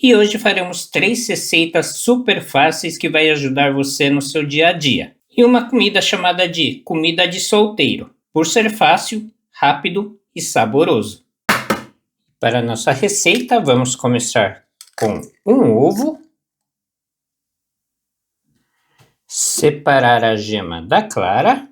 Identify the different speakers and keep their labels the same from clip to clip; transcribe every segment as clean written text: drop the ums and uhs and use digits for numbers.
Speaker 1: E hoje faremos 3 receitas super fáceis que vai ajudar você no seu dia a dia. E uma comida chamada de comida de solteiro, por ser fácil, rápido e saboroso. Para a nossa receita, vamos começar com um ovo. Separar a gema da clara.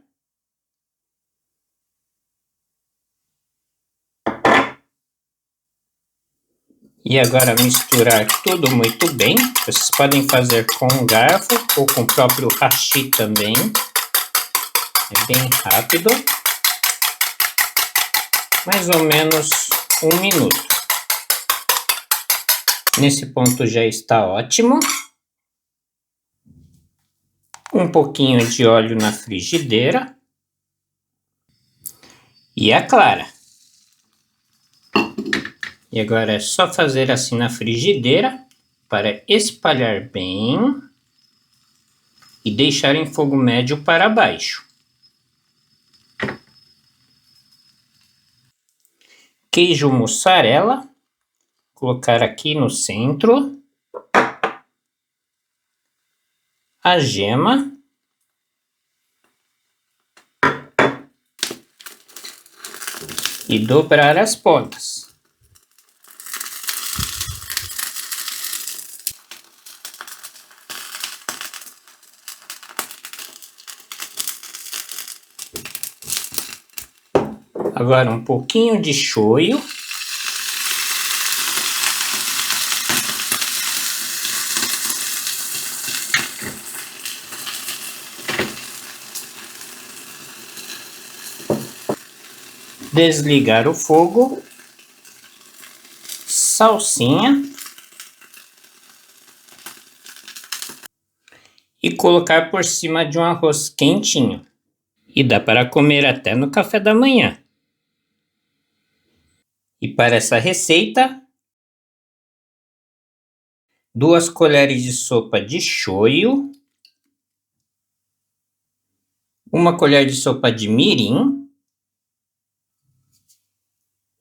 Speaker 1: E agora misturar tudo muito bem. Vocês podem fazer com um garfo ou com o próprio hashi também. É bem rápido. Mais ou menos 1 minuto. Nesse ponto já está ótimo. Um pouquinho de óleo na frigideira. E a clara. E agora é só fazer assim na frigideira para espalhar bem e deixar em fogo médio para baixo. Queijo mussarela, colocar aqui no centro. A gema. E dobrar as pontas. Agora um pouquinho de shoyu. Desligar o fogo. Salsinha. E colocar por cima de um arroz quentinho. E dá para comer até no café da manhã. E para essa receita, 2 colheres de sopa de shoyu, 1 colher de sopa de mirim,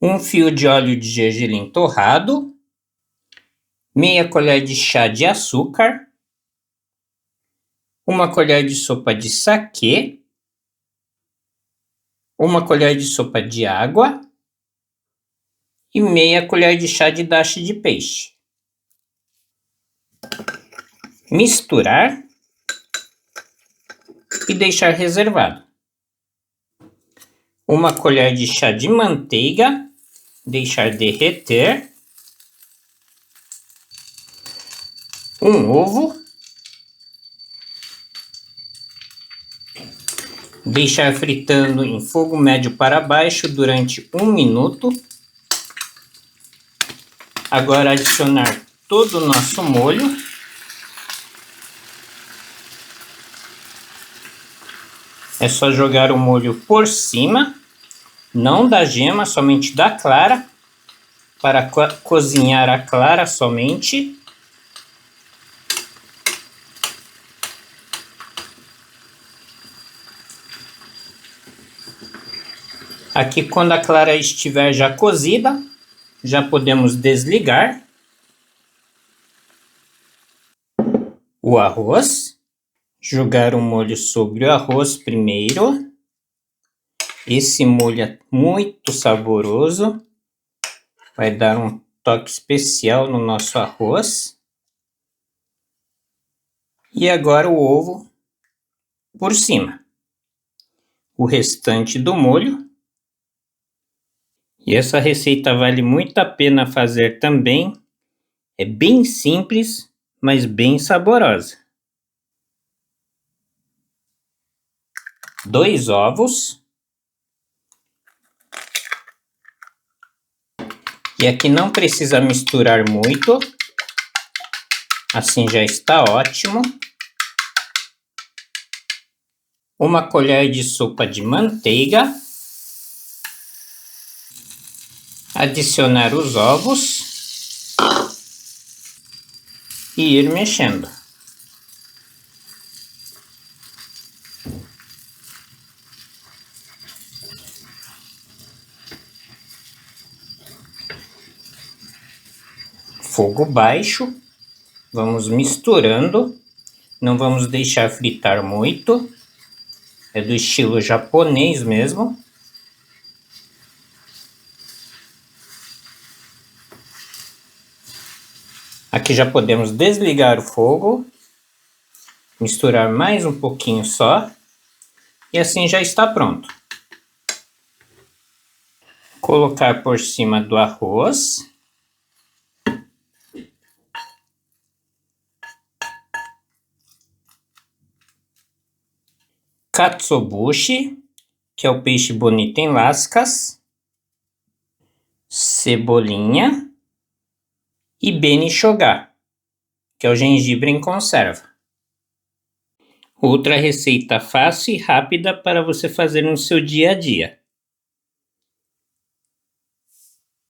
Speaker 1: 1 fio de óleo de gergelim torrado, meia colher de chá de açúcar, 1 colher de sopa de saquê, 1 colher de sopa de água e meia colher de chá de dashi de peixe. Misturar e deixar reservado. 1 colher de chá de manteiga, deixar derreter. 1 ovo. Deixar fritando em fogo médio para baixo durante 1 minuto. Agora adicionar todo o nosso molho. É só jogar o molho por cima, não da gema, somente da clara, para cozinhar a clara somente. Aqui, quando a clara estiver já cozida, já podemos desligar o arroz. Jogar o molho sobre o arroz primeiro. Esse molho é muito saboroso. Vai dar um toque especial no nosso arroz. E agora o ovo por cima. O restante do molho. E essa receita vale muito a pena fazer também. É bem simples, mas bem saborosa. 2 ovos. E aqui não precisa misturar muito. Assim já está ótimo. 1 colher de sopa de manteiga. Adicionar os ovos. E ir mexendo. Fogo fogo baixo. Vamos misturando. Não vamos deixar fritar muito. É do estilo japonês mesmo. Aqui já podemos desligar o fogo. Misturar mais um pouquinho só. E assim já está pronto. Colocar por cima do arroz. Katsuobushi, que é o peixe bonito em lascas. Cebolinha. E benishoga, que é o gengibre em conserva. Outra receita fácil e rápida para você fazer no seu dia a dia.